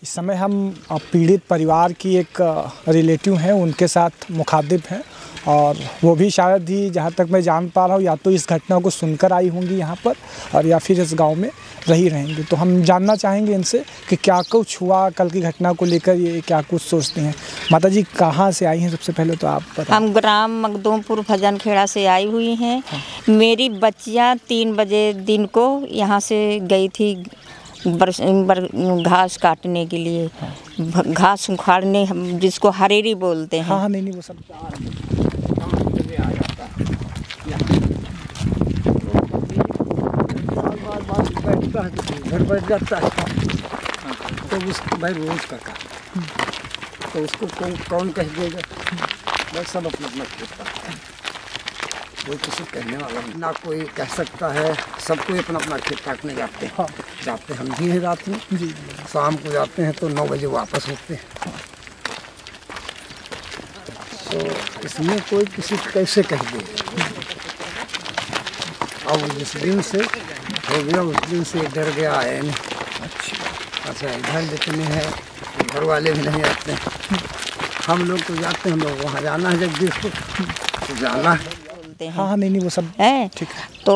इस समय हम पीड़ित परिवार की एक रिलेटिव हैं, उनके साथ मुखातिब हैं और वो भी शायद ही, जहाँ तक मैं जान पा रहा हूँ, या तो इस घटना को सुनकर आई होंगी यहाँ पर और या फिर इस गांव में रही रहेंगी। तो हम जानना चाहेंगे इनसे कि क्या कुछ हुआ, कल की घटना को लेकर ये क्या कुछ सोचते हैं। माता जी कहाँ से आई हैं सबसे पहले तो आप बताएं। हम ग्राम मखदूमपुर भजन खेड़ा से आई हुई हैं। मेरी बच्चियाँ 3 बजे दिन को यहाँ से गई थी घास काटने के लिए, घास उखाड़ने, जिसको हरेरी बोलते हैं। हाँ नहीं वो सब घर बैठ जाता है तो उस भाई रोज का काम, तो उसको कौन कह देगा। भाई सब अपना अपना खेत है, कोई किसी कहने वाला ना कोई कह सकता है। सब कोई अपना अपना खेत काटने जाते हैं। जाते हम भी हैं रात में, शाम को जाते हैं तो 9 बजे वापस होते हैं। तो इसमें कोई किसी कैसे कह देगा। और जिस दिन से हो गया उस दिन से डर गया है नहीं। अच्छा इधर जितने हैं घर वाले भी नहीं आते हैं। हम लोग तो जाते हैं, हम लोग वहाँ जाना है जगदीशपुर तो जाना है। हाँ नहीं वो सब है। ठीक। तो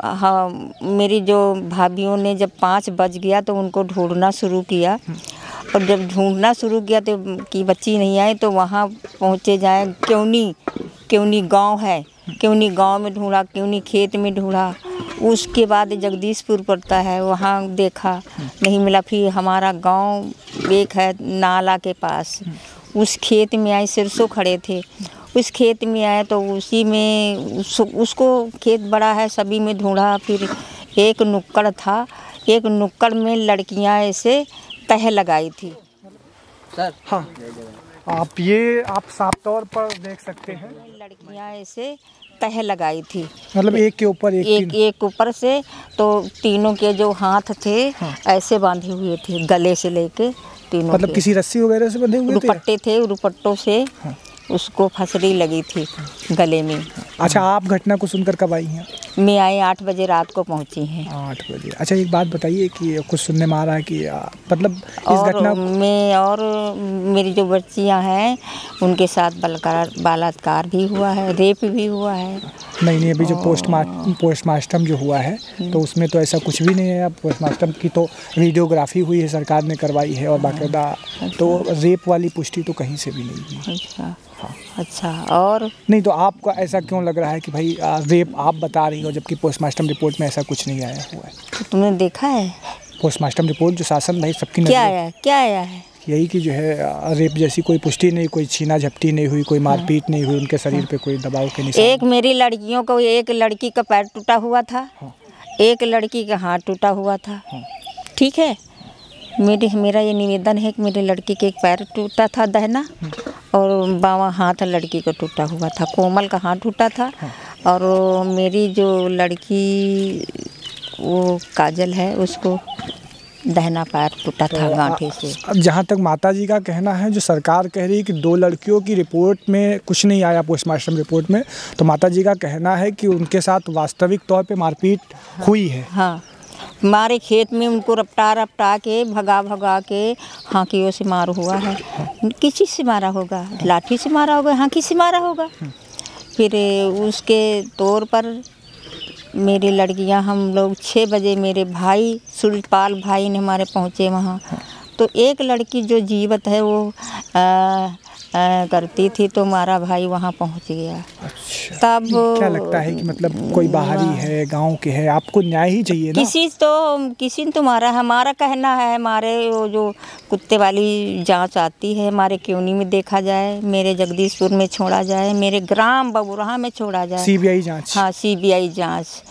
हाँ, मेरी जो भाभीयों ने जब 5 बज गया तो उनको ढूंढना शुरू किया, और जब ढूंढना शुरू किया तो कि बच्ची नहीं आई, तो वहाँ पहुँचे जाए क्योंनी गांव है, क्योंनी गांव में ढूंढा, क्योंनी खेत में ढूंढा। उसके बाद जगदीशपुर पड़ता है, वहाँ देखा नहीं मिला। फिर हमारा गांव एक है नाला के पास, उस खेत में आए, सरसों खड़े थे, उस खेत में आए तो उसी में उसको खेत बड़ा है, सभी में ढूंढा। फिर एक नुक्कड़ था, एक नुक्कड़ में लड़कियां ऐसे तह लगाई थी। सर हाँ आप साफ तौर पर देख सकते हैं, लड़कियां ऐसे तह लगाई थी, मतलब एक के ऊपर एक ऊपर से। तो तीनों के जो हाथ थे ऐसे बांधे हुए थे, गले से लेके तीनों, मतलब किसी रस्सी वगैरह से बंधे हुए थे। दुपट्टे थे, दुपट्टों से उसको फसरी लगी थी गले में। अच्छा आप घटना को सुनकर कब आई हैं? मैं आई 8 बजे रात को पहुंची हैं। 8 बजे। अच्छा एक बात बताइए कि कुछ सुनने में आ रहा है कि मतलब इस घटना में और मेरी जो बच्चियां हैं उनके साथ बलात्कार भी हुआ है, रेप भी हुआ है। नहीं अभी जो पोस्टमार्टम जो हुआ है तो उसमें तो ऐसा कुछ भी नहीं है। अब पोस्टमार्टम की तो वीडियोग्राफी हुई है, सरकार ने करवाई है और बाकायदा, तो रेप वाली पुष्टि तो कहीं से भी नहीं है। अच्छा अच्छा। और नहीं तो आपको ऐसा क्यों लग रहा है कि भाई रेप आप बता रही हो, जबकि पोस्टमार्टम रिपोर्ट में ऐसा कुछ नहीं आया हुआ है? तो तुमने देखा है पोस्टमार्टम रिपोर्ट जो शासन भाई सबकी क्या आया है? यही कि जो है रेप जैसी कोई पुष्टि नहीं, कोई छीना झपटी नहीं हुई, कोई मारपीट नहीं हुई, उनके शरीर पे कोई दबाव के निशान। एक मेरी लड़कियों को, एक लड़की का पैर टूटा हुआ था, एक लड़की का हाथ टूटा हुआ था। ठीक है, मेरा ये निवेदन है कि मेरी लड़की के एक पैर टूटा था दाहिना, और बावां हाथ लड़की का टूटा हुआ था, कोमल का हाथ टूटा था। और मेरी जो लड़की वो काजल है, उसको दाहिना पैर टूटा था गांठे से। जहाँ तक माता जी का कहना है, जो सरकार कह रही है कि 2 लड़कियों की रिपोर्ट में कुछ नहीं आया पोस्टमार्टम रिपोर्ट में, तो माता जी का कहना है कि उनके साथ वास्तविक तौर पे मारपीट हुई है। हाँ, हमारे खेत में उनको रपटा के भगा के हाँकियों से मार हुआ है। किसी से मारा होगा, लाठी से मारा होगा, हाँकी से मारा होगा। फिर उसके तौर पर मेरी लड़कियां, हम लोग 6 बजे मेरे भाई सुरपाल भाई ने हमारे पहुँचे वहाँ। तो एक लड़की जो जीवित है वो करती थी, तो हमारा भाई वहाँ पहुँच गया। अच्छा, तब क्या लगता है कि मतलब कोई बाहरी है, गांव के है, आपको न्याय ही चाहिए ना? किसी ने तुम्हारा, हमारा कहना है, हमारे वो जो कुत्ते वाली जांच आती है, हमारे क्योंनी में देखा जाए, मेरे जगदीशपुर में छोड़ा जाए, मेरे ग्राम बबुरहा में छोड़ा जाए, CBI जांच। हाँ CBI जांच,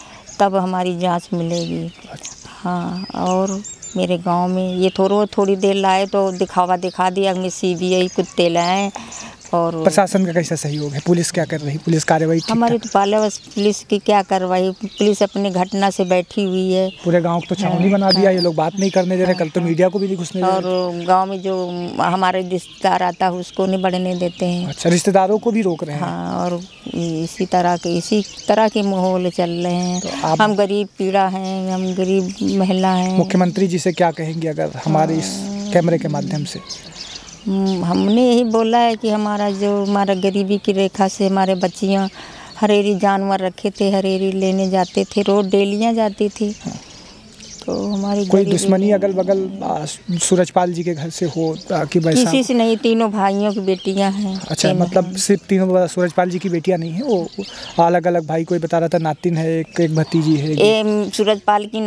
तब हमारी जांच मिलेगी। हाँ, और मेरे गांव में ये थोड़ी देर लाए तो दिखावा दिखा दिया, हमें CBI कुत्ते लाए। और प्रशासन का कैसा सहयोग है? पुलिस क्या कर रही? पुलिस कार्रवाई हमारे तो पाले बस पुलिस की क्या कार्रवाई, पुलिस अपनी घटना से बैठी हुई है। पूरे गांव को तो छावनी बना दिया, ये लोग बात नहीं करने दे रहे, कल तो मीडिया को भी नहीं घुसने दे रहे। और गांव में जो हमारे रिश्तेदार आता है उसको नहीं बढ़ने देते हैं। अच्छा, रिश्तेदारों को भी रोक रहे हैं? हाँ, और इसी तरह के माहौल चल रहे हैं। तो हम गरीब पीड़ा हैं, हम गरीब महिला हैं। मुख्यमंत्री जी से क्या कहेंगे अगर हमारे इस कैमरे के माध्यम से? हमने यही बोला है कि हमारा गरीबी की रेखा से हमारे बच्चियाँ हरेरी जानवर रखे थे, हरेरी लेने जाते थे, रोज डेलियाँ जाती थी। तो हमारी कोई दुश्मनी अगल बगल सूरजपाल जी के घर से हो कि वैसा? किसी से नहीं, तीनों भाइयों की बेटियां हैं। अच्छा, मतलब सिर्फ तीनों सूरजपाल जी की बेटियां नहीं है, वो अलग अलग भाई, कोई बता रहा था नातिन है, एक भतीजी है। एक सूरजपाल की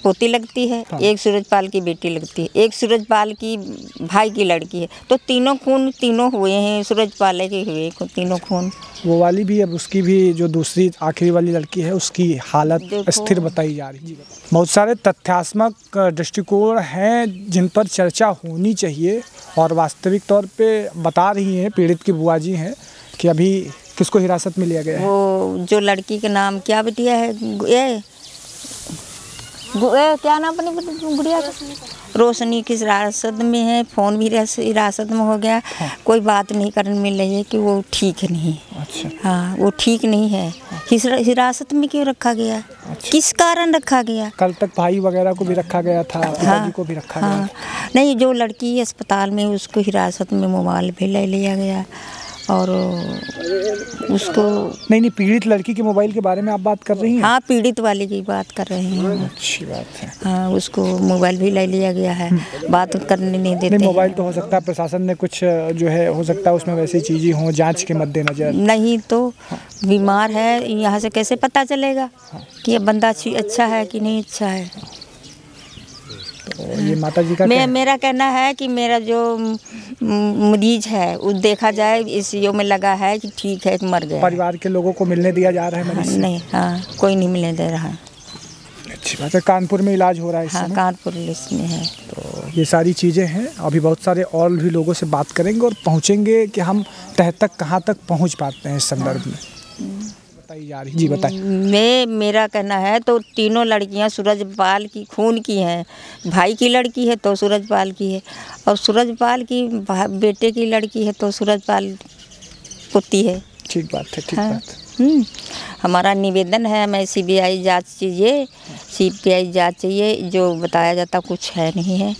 पोती लगती है, हाँ। एक सूरजपाल की बेटी लगती है, एक सूरजपाल की भाई की लड़की है। तो तीनों खून तीनों हुए हैं, सूरजपाल के हुए तीनों खून। वो वाली भी, अब उसकी भी जो दूसरी आखिरी वाली लड़की है उसकी हालत स्थिर बताई जा रही है। बहुत सारे तथ्यात्मक दृष्टिकोण हैं जिन पर चर्चा होनी चाहिए और वास्तविक तौर पे बता रही हैं पीड़ित की बुआ जी हैं कि अभी किसको हिरासत में लिया गया है। वो जो लड़की का नाम क्या बिटिया है, क्या नाम अपनी गुड़िया का? रोशनी की हिरासत में है, फ़ोन भी हिरासत में हो गया। हाँ। कोई बात नहीं करने मिल रही है कि वो ठीक नहीं। अच्छा। हाँ, वो ठीक नहीं है। हिरासत में क्यों रखा गया? अच्छा। किस कारण रखा गया? कल तक भाई वगैरह को भी रखा गया था, पिताजी को भी रखा गया। नहीं, जो लड़की अस्पताल में उसको हिरासत में मोबाइल भी ले लिया गया और उसको नहीं, पीड़ित लड़की के मोबाइल के बारे में आप बात कर रही हैं? हाँ, पीड़ित वाले की बात कर रहे हैं। अच्छी बात है। हाँ, उसको मोबाइल भी ले लिया गया है, बात करने नहीं देते। नहीं, मोबाइल तो हो सकता है प्रशासन ने कुछ जो है हो सकता है उसमें वैसी चीज़ें हों जांच के मद्देनजर। नहीं तो बीमार है, यहाँ से कैसे पता चलेगा कि ये बंदा अच्छा है कि नहीं अच्छा है? तो ये माता जी का मेरा कहना है कि मेरा जो मरीज है वो देखा जाए, इस योग में लगा है कि ठीक है, मर गया। परिवार के लोगों को मिलने दिया जा रहा है मरीज? नहीं, हाँ, कोई नहीं मिलने दे रहा है। अच्छी बात है। कानपुर में इलाज हो रहा है? हाँ, कानपुर में है। तो ये सारी चीज़ें हैं। अभी बहुत सारे और भी लोगों से बात करेंगे और पहुँचेंगे कि हम तह तक कहाँ तक पहुँच पाते हैं इस संदर्भ में। बताइए जा रही जी, बताइए। मेरा कहना है तो तीनों लड़कियां सूरजपाल की खून की हैं। भाई की लड़की है तो सूरजपाल की है, और सूरजपाल की बेटे की लड़की है तो सूरजपाल पोती है। ठीक बात है, ठीक बात है। हमारा निवेदन है, हमें CBI जांच चाहिए, CBI जांच चाहिए। जो बताया जाता कुछ है नहीं है,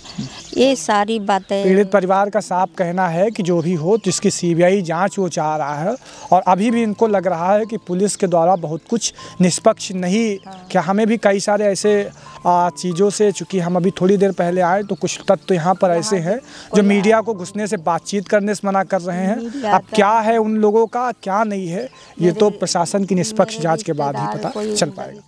ये सारी बातें। पीड़ित परिवार का साफ कहना है कि जो भी हो, जिसकी CBI जांच वो चाह रहा है, और अभी भी इनको लग रहा है कि पुलिस के द्वारा बहुत कुछ निष्पक्ष नहीं। क्या हमें भी कई सारे ऐसे चीज़ों से, चूँकि हम अभी थोड़ी देर पहले आए तो कुछ तत्व यहाँ पर ऐसे हैं जो मीडिया को घुसने से, बातचीत करने से मना कर रहे हैं। अब क्या है उन लोगों का, क्या नहीं है, ये तो प्रशासन की निष्पक्ष जांच के बाद ही पता चल पाएगा।